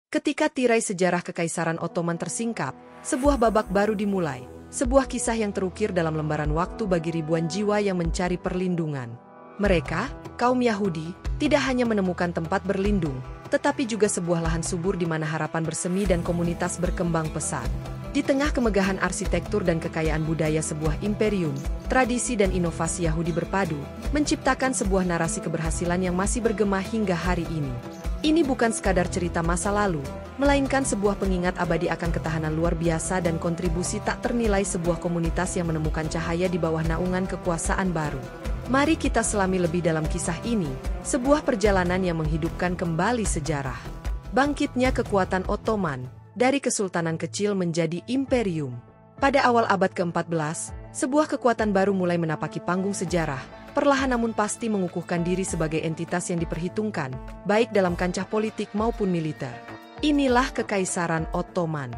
Ketika tirai sejarah Kekaisaran Ottoman tersingkap, sebuah babak baru dimulai. Sebuah kisah yang terukir dalam lembaran waktu bagi ribuan jiwa yang mencari perlindungan. Mereka, kaum Yahudi, tidak hanya menemukan tempat berlindung, tetapi juga sebuah lahan subur di mana harapan bersemi dan komunitas berkembang pesat. Di tengah kemegahan arsitektur dan kekayaan budaya sebuah imperium, tradisi dan inovasi Yahudi berpadu, menciptakan sebuah narasi keberhasilan yang masih bergema hingga hari ini. Ini bukan sekadar cerita masa lalu, melainkan sebuah pengingat abadi akan ketahanan luar biasa dan kontribusi tak ternilai sebuah komunitas yang menemukan cahaya di bawah naungan kekuasaan baru. Mari kita selami lebih dalam kisah ini, sebuah perjalanan yang menghidupkan kembali sejarah. Bangkitnya kekuatan Ottoman, dari kesultanan kecil menjadi imperium. Pada awal abad ke-14, sebuah kekuatan baru mulai menapaki panggung sejarah, perlahan namun pasti mengukuhkan diri sebagai entitas yang diperhitungkan, baik dalam kancah politik maupun militer. Inilah Kekaisaran Ottoman.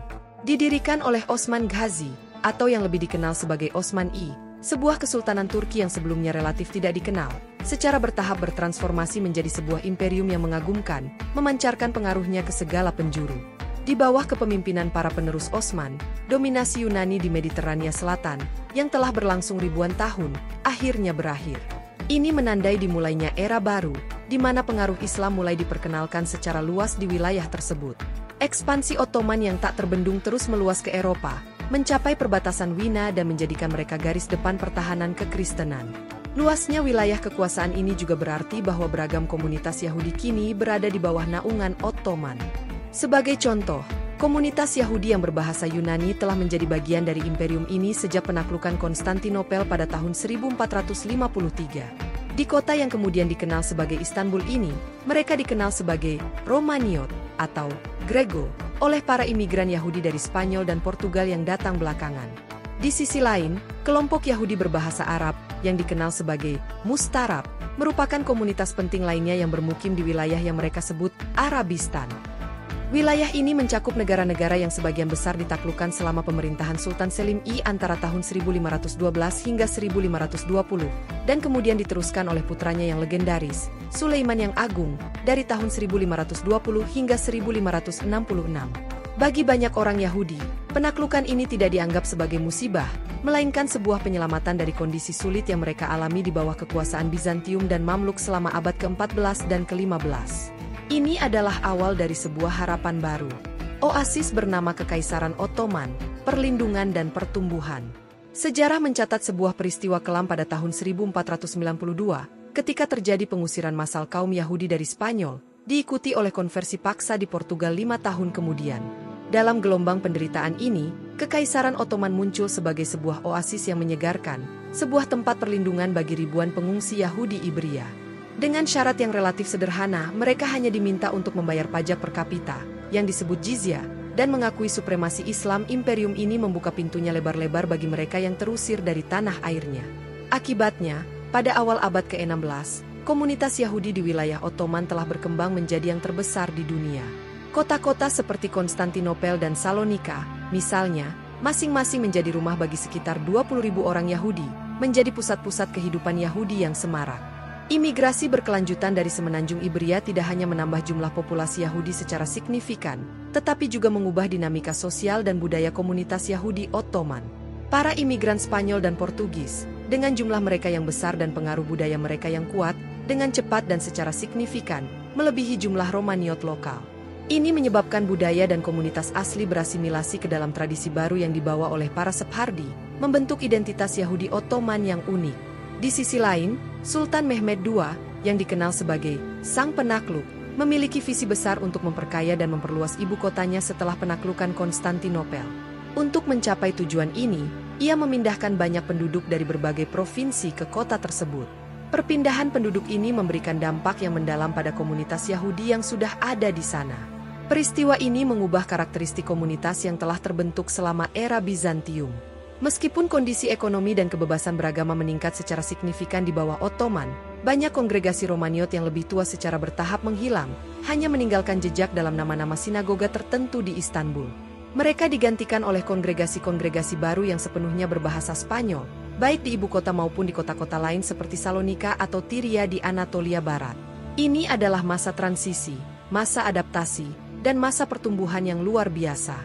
Didirikan oleh Osman Gazi, atau yang lebih dikenal sebagai Osman I, sebuah kesultanan Turki yang sebelumnya relatif tidak dikenal, secara bertahap bertransformasi menjadi sebuah imperium yang mengagumkan, memancarkan pengaruhnya ke segala penjuru. Di bawah kepemimpinan para penerus Osman, dominasi Yunani di Mediterania Selatan, yang telah berlangsung ribuan tahun, akhirnya berakhir. Ini menandai dimulainya era baru, di mana pengaruh Islam mulai diperkenalkan secara luas di wilayah tersebut. Ekspansi Ottoman yang tak terbendung terus meluas ke Eropa, mencapai perbatasan Wina dan menjadikan mereka garis depan pertahanan kekristenan. Luasnya wilayah kekuasaan ini juga berarti bahwa beragam komunitas Yahudi kini berada di bawah naungan Ottoman. Sebagai contoh, komunitas Yahudi yang berbahasa Yunani telah menjadi bagian dari imperium ini sejak penaklukan Konstantinopel pada tahun 1453. Di kota yang kemudian dikenal sebagai Istanbul ini, mereka dikenal sebagai Romaniot atau Grego oleh para imigran Yahudi dari Spanyol dan Portugal yang datang belakangan. Di sisi lain, kelompok Yahudi berbahasa Arab yang dikenal sebagai Mustarab merupakan komunitas penting lainnya yang bermukim di wilayah yang mereka sebut Arabistan. Wilayah ini mencakup negara-negara yang sebagian besar ditaklukkan selama pemerintahan Sultan Selim I antara tahun 1512 hingga 1520, dan kemudian diteruskan oleh putranya yang legendaris, Sulaiman yang Agung, dari tahun 1520 hingga 1566. Bagi banyak orang Yahudi, penaklukan ini tidak dianggap sebagai musibah, melainkan sebuah penyelamatan dari kondisi sulit yang mereka alami di bawah kekuasaan Bizantium dan Mamluk selama abad ke-14 dan ke-15. Ini adalah awal dari sebuah harapan baru. Oasis bernama Kekaisaran Ottoman, perlindungan dan pertumbuhan. Sejarah mencatat sebuah peristiwa kelam pada tahun 1492, ketika terjadi pengusiran massal kaum Yahudi dari Spanyol, diikuti oleh konversi paksa di Portugal 5 tahun kemudian. Dalam gelombang penderitaan ini, Kekaisaran Ottoman muncul sebagai sebuah oasis yang menyegarkan, sebuah tempat perlindungan bagi ribuan pengungsi Yahudi Ibria. Dengan syarat yang relatif sederhana, mereka hanya diminta untuk membayar pajak per kapita, yang disebut jizya, dan mengakui supremasi Islam. Imperium ini membuka pintunya lebar-lebar bagi mereka yang terusir dari tanah airnya. Akibatnya, pada awal abad ke-16, komunitas Yahudi di wilayah Ottoman telah berkembang menjadi yang terbesar di dunia. Kota-kota seperti Konstantinopel dan Salonika, misalnya, masing-masing menjadi rumah bagi sekitar 20.000 orang Yahudi, menjadi pusat-pusat kehidupan Yahudi yang semarak. Imigrasi berkelanjutan dari semenanjung Iberia tidak hanya menambah jumlah populasi Yahudi secara signifikan, tetapi juga mengubah dinamika sosial dan budaya komunitas Yahudi Ottoman. Para imigran Spanyol dan Portugis, dengan jumlah mereka yang besar dan pengaruh budaya mereka yang kuat, dengan cepat dan secara signifikan, melebihi jumlah Romaniot lokal. Ini menyebabkan budaya dan komunitas asli berasimilasi ke dalam tradisi baru yang dibawa oleh para Sephardi, membentuk identitas Yahudi Ottoman yang unik. Di sisi lain, Sultan Mehmed II, yang dikenal sebagai Sang Penakluk, memiliki visi besar untuk memperkaya dan memperluas ibu kotanya setelah penaklukan Konstantinopel. Untuk mencapai tujuan ini, ia memindahkan banyak penduduk dari berbagai provinsi ke kota tersebut. Perpindahan penduduk ini memberikan dampak yang mendalam pada komunitas Yahudi yang sudah ada di sana. Peristiwa ini mengubah karakteristik komunitas yang telah terbentuk selama era Bizantium. Meskipun kondisi ekonomi dan kebebasan beragama meningkat secara signifikan di bawah Ottoman, banyak kongregasi Romaniot yang lebih tua secara bertahap menghilang, hanya meninggalkan jejak dalam nama-nama sinagoga tertentu di Istanbul. Mereka digantikan oleh kongregasi-kongregasi baru yang sepenuhnya berbahasa Spanyol, baik di ibu kota maupun di kota-kota lain seperti Salonika atau Tiria di Anatolia Barat. Ini adalah masa transisi, masa adaptasi, dan masa pertumbuhan yang luar biasa.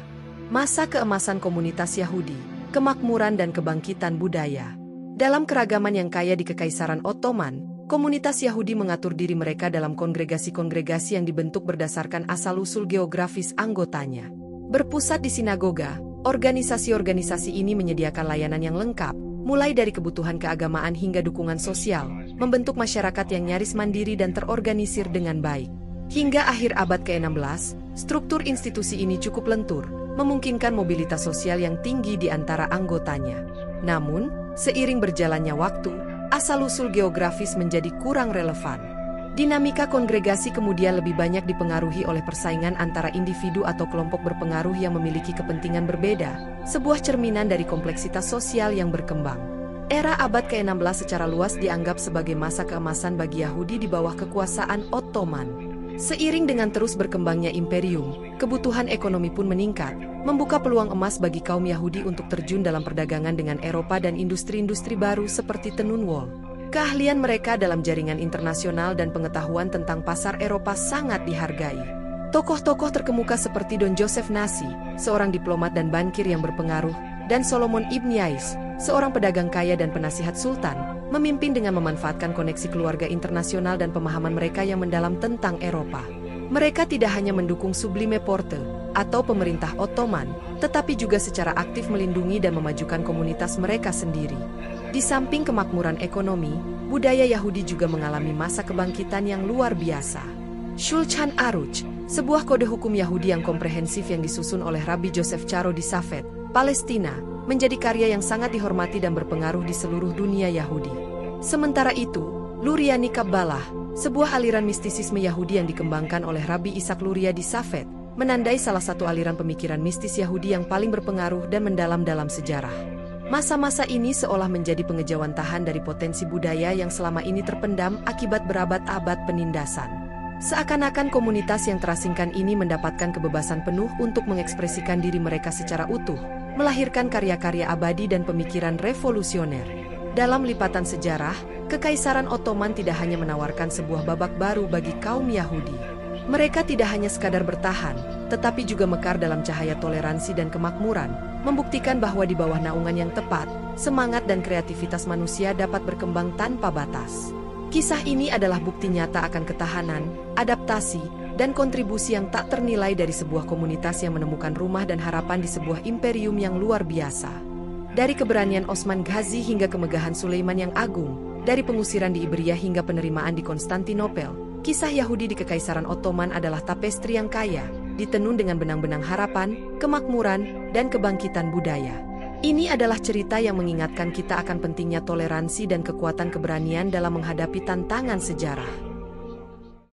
Masa keemasan komunitas Yahudi, kemakmuran dan kebangkitan budaya. Dalam keragaman yang kaya di Kekaisaran Ottoman, komunitas Yahudi mengatur diri mereka dalam kongregasi-kongregasi yang dibentuk berdasarkan asal-usul geografis anggotanya. Berpusat di sinagoga, organisasi-organisasi ini menyediakan layanan yang lengkap, mulai dari kebutuhan keagamaan hingga dukungan sosial, membentuk masyarakat yang nyaris mandiri dan terorganisir dengan baik. Hingga akhir abad ke-16, struktur institusi ini cukup lentur, memungkinkan mobilitas sosial yang tinggi di antara anggotanya. Namun, seiring berjalannya waktu, asal-usul geografis menjadi kurang relevan. Dinamika kongregasi kemudian lebih banyak dipengaruhi oleh persaingan antara individu atau kelompok berpengaruh yang memiliki kepentingan berbeda, sebuah cerminan dari kompleksitas sosial yang berkembang. Era abad ke-16 secara luas dianggap sebagai masa keemasan bagi Yahudi di bawah kekuasaan Ottoman. Seiring dengan terus berkembangnya imperium, kebutuhan ekonomi pun meningkat, membuka peluang emas bagi kaum Yahudi untuk terjun dalam perdagangan dengan Eropa dan industri-industri baru seperti tenun wol. Keahlian mereka dalam jaringan internasional dan pengetahuan tentang pasar Eropa sangat dihargai. Tokoh-tokoh terkemuka seperti Don Joseph Nasi, seorang diplomat dan bankir yang berpengaruh, dan Solomon Ibn Yais, seorang pedagang kaya dan penasihat sultan, memimpin dengan memanfaatkan koneksi keluarga internasional dan pemahaman mereka yang mendalam tentang Eropa. Mereka tidak hanya mendukung Sublime Porte atau pemerintah Ottoman, tetapi juga secara aktif melindungi dan memajukan komunitas mereka sendiri. Di samping kemakmuran ekonomi, budaya Yahudi juga mengalami masa kebangkitan yang luar biasa. Shulchan Aruch, sebuah kode hukum Yahudi yang komprehensif yang disusun oleh Rabbi Joseph Caro di Safed, Palestina, menjadi karya yang sangat dihormati dan berpengaruh di seluruh dunia Yahudi. Sementara itu, Luriani Kabbalah, sebuah aliran mistisisme Yahudi yang dikembangkan oleh Rabbi Ishak Luria di Safed, menandai salah satu aliran pemikiran mistis Yahudi yang paling berpengaruh dan mendalam dalam sejarah. Masa-masa ini seolah menjadi pengejawantahan dari potensi budaya yang selama ini terpendam akibat berabad-abad penindasan. Seakan-akan komunitas yang terasingkan ini mendapatkan kebebasan penuh untuk mengekspresikan diri mereka secara utuh, melahirkan karya-karya abadi dan pemikiran revolusioner. Dalam lipatan sejarah, Kekaisaran Ottoman tidak hanya menawarkan sebuah babak baru bagi kaum Yahudi. Mereka tidak hanya sekadar bertahan, tetapi juga mekar dalam cahaya toleransi dan kemakmuran, membuktikan bahwa di bawah naungan yang tepat, semangat dan kreativitas manusia dapat berkembang tanpa batas. Kisah ini adalah bukti nyata akan ketahanan, adaptasi, dan kontribusi yang tak ternilai dari sebuah komunitas yang menemukan rumah dan harapan di sebuah imperium yang luar biasa. Dari keberanian Osman Ghazi hingga kemegahan Sulaiman yang agung, dari pengusiran di Iberia hingga penerimaan di Konstantinopel, kisah Yahudi di Kekaisaran Ottoman adalah tapestri yang kaya, ditenun dengan benang-benang harapan, kemakmuran, dan kebangkitan budaya. Ini adalah cerita yang mengingatkan kita akan pentingnya toleransi dan kekuatan keberanian dalam menghadapi tantangan sejarah.